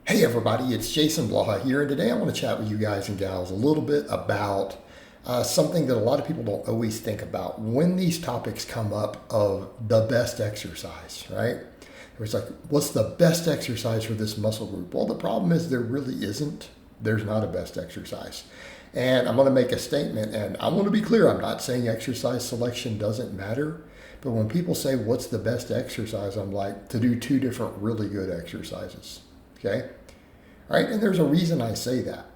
Hey everybody, it's Jason Blaha here, and today I want to chat with you guys and gals a little bit about something that a lot of people don't always think about when these topics come up of the best exercise, right? It's like, what's the best exercise for this muscle group? Well, the problem is there really isn't. There's not a best exercise. And I'm going to make a statement, and I want to be clear, I'm not saying exercise selection doesn't matter, but when people say, what's the best exercise, I'm like, to do two different really good exercises, okay? Right? And there's a reason I say that.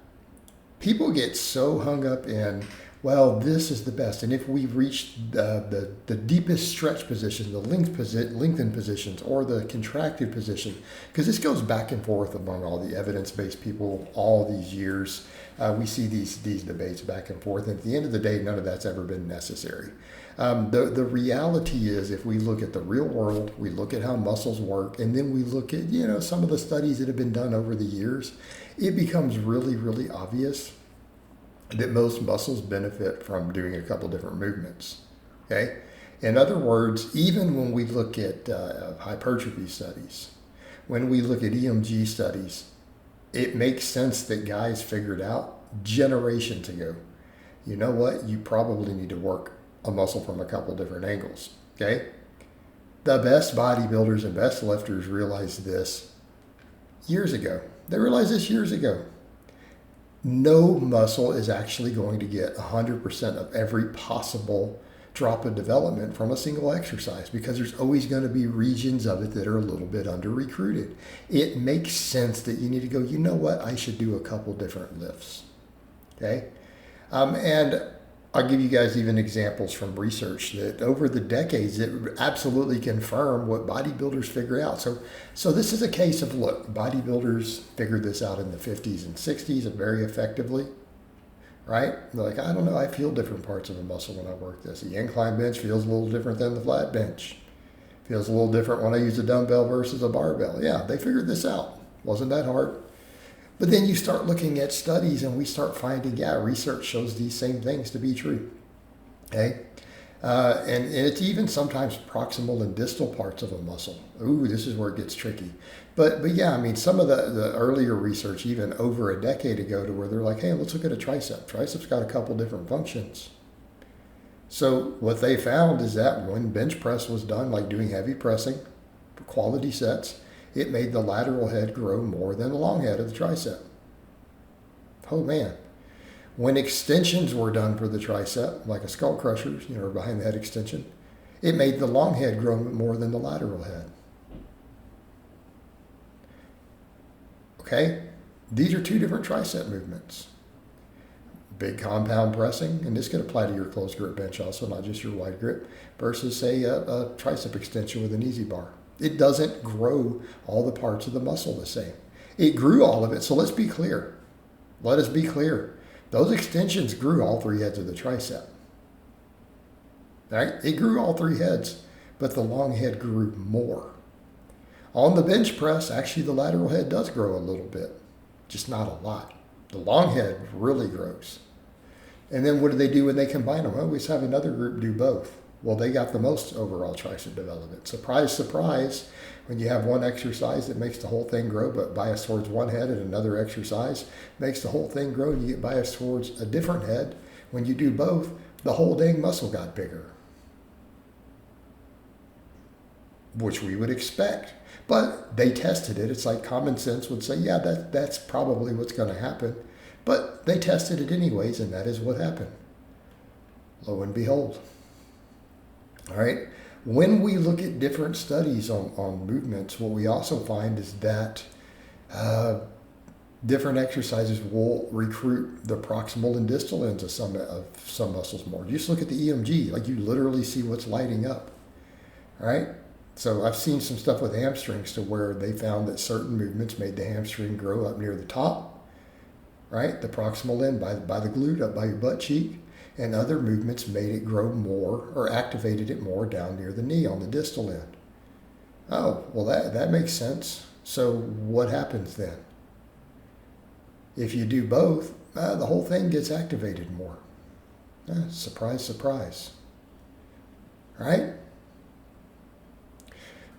People get so hung up in, well, this is the best. And if we've reached the deepest stretch position, the lengthened positions, or the contracted position, because this goes back and forth among all the evidence-based people all these years. We see these debates back and forth. And at the end of the day, none of that's ever been necessary. The reality is, if we look at the real world, we look at how muscles work, and then we look at, some of the studies that have been done over the years, it becomes really, really obvious that most muscles benefit from doing a couple different movements. Okay? In other words, even when we look at hypertrophy studies, when we look at EMG studies, it makes sense that guys figured out generations ago, you know what, you probably need to work a muscle from a couple different angles, okay? The best bodybuilders and best lifters realized this years ago. They realized this years ago. No muscle is actually going to get 100% of every possible drop of development from a single exercise, because there's always going to be regions of it that are a little bit under-recruited. It makes sense that you need to go, you know what, I should do a couple different lifts, okay? And I'll give you guys even examples from research that over the decades that absolutely confirm what bodybuilders figure out. So this is a case of, look, bodybuilders figured this out in the 50s and 60s and very effectively, right? They're like, I don't know, I feel different parts of a muscle when I work this. The incline bench feels a little different than the flat bench. Feels a little different when I use a dumbbell versus a barbell. Yeah, they figured this out. Wasn't that hard? But then you start looking at studies and we start finding, research shows these same things to be true. Okay? And it's even sometimes proximal and distal parts of a muscle. Ooh, this is where it gets tricky. But yeah, I mean, some of the earlier research, even over a decade ago, to where they're like, hey, let's look at a tricep. Tricep's got a couple different functions. So what they found is that when bench press was done, like doing heavy pressing for quality sets, it made the lateral head grow more than the long head of the tricep. Oh man. When extensions were done for the tricep, like a skull crushers, behind the head extension, it made the long head grow more than the lateral head. Okay? These are two different tricep movements. Big compound pressing, and this could apply to your closed grip bench also, not just your wide grip, versus, say, a tricep extension with an easy bar. It doesn't grow all the parts of the muscle the same. It grew all of it, so let's be clear. Let us be clear. Those extensions grew all three heads of the tricep. Right? It grew all three heads, but the long head grew more. On the bench press, actually the lateral head does grow a little bit, just not a lot. The long head really grows. And then what do they do when they combine them? Well, we just have another group do both. Well, they got the most overall tricep development. Surprise, surprise, when you have one exercise that makes the whole thing grow, but biased towards one head, and another exercise makes the whole thing grow, and you get biased towards a different head. When you do both, the whole dang muscle got bigger, which we would expect. But they tested it. It's like common sense would say, yeah, that's probably what's going to happen. But they tested it anyways, and that is what happened. Lo and behold. All right. When we look at different studies on movements, what we also find is that different exercises will recruit the proximal and distal ends of some muscles more. Just look at the EMG, like you literally see what's lighting up. All right. So I've seen some stuff with hamstrings to where they found that certain movements made the hamstring grow up near the top, right? The proximal end by the glute, up by your butt cheek. And other movements made it grow more or activated it more down near the knee on the distal end. Oh, well, that makes sense. So what happens then? If you do both, the whole thing gets activated more. Surprise, surprise. All right?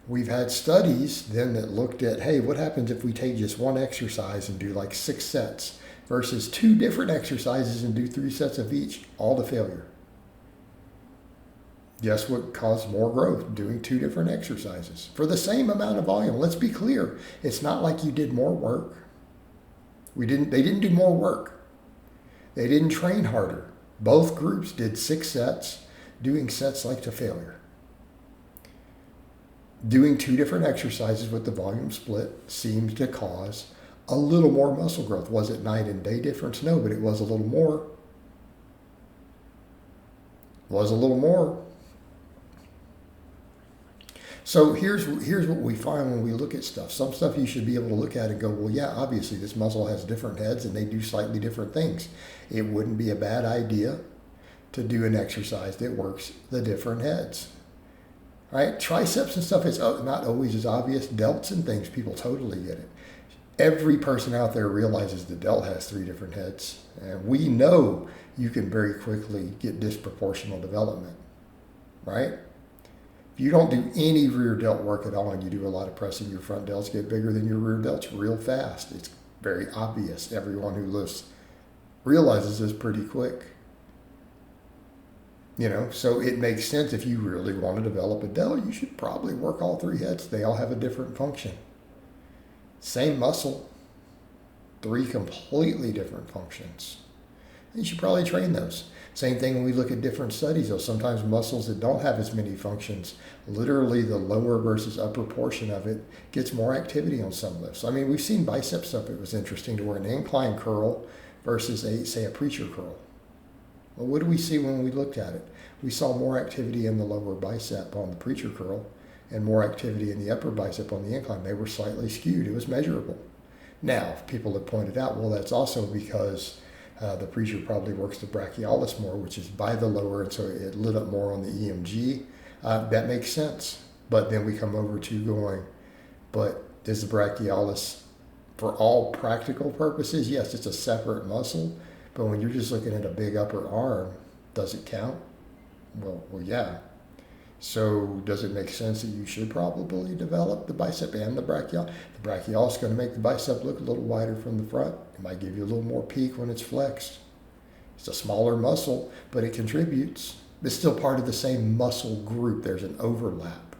We've had studies then that looked at, hey, what happens if we take just one exercise and do like 6 sets versus 2 different exercises and do 3 sets of each, all to failure. Guess what caused more growth? Doing 2 different exercises for the same amount of volume. Let's be clear. It's not like you did more work. They didn't do more work. They didn't train harder. Both groups did 6 sets, doing sets like to failure. Doing 2 different exercises with the volume split seems to cause a little more muscle growth. Was it night and day difference? No, but it was a little more. Was a little more. So here's what we find when we look at stuff. Some stuff you should be able to look at and go, well, yeah, obviously this muscle has different heads and they do slightly different things. It wouldn't be a bad idea to do an exercise that works the different heads. Right? Triceps and stuff is not always as obvious. Delts and things, people totally get it. Every person out there realizes the delt has 3 different heads. And we know you can very quickly get disproportional development. Right? If you don't do any rear delt work at all and you do a lot of pressing, your front delts get bigger than your rear delts real fast. It's very obvious. Everyone who lifts realizes this pretty quick. So it makes sense if you really want to develop a delt, you should probably work all 3 heads. They all have a different function. Same muscle, 3 completely different functions. You should probably train those. Same thing when we look at different studies, though. Sometimes muscles that don't have as many functions, literally the lower versus upper portion of it gets more activity on some lifts. I mean, we've seen bicep stuff. It was interesting to where an incline curl versus say a preacher curl. Well, what do we see when we looked at it? We saw more activity in the lower bicep on the preacher curl and more activity in the upper bicep on the incline. They were slightly skewed. It was measurable. Now, people have pointed out, well, that's also because the preacher probably works the brachialis more, which is by the lower, and so it lit up more on the EMG. That makes sense. But then we come over to going, but is the brachialis, for all practical purposes, yes, it's a separate muscle, but when you're just looking at a big upper arm, does it count? Well, yeah. So does it make sense that you should probably develop the bicep and the brachialis? The brachialis is going to make the bicep look a little wider from the front. It might give you a little more peak when it's flexed. It's a smaller muscle, but it contributes. It's still part of the same muscle group. There's an overlap.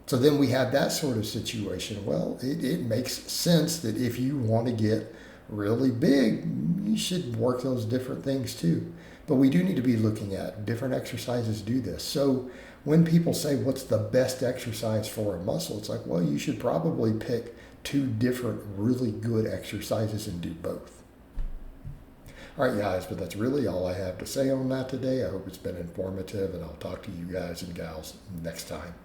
So then we have that sort of situation. Well, it makes sense that if you want to get really big, you should work those different things too. But we do need to be looking at different exercises do this. So when people say, what's the best exercise for a muscle? It's like, well, you should probably pick 2 different really good exercises and do both. All right, guys, but that's really all I have to say on that today. I hope it's been informative, and I'll talk to you guys and gals next time.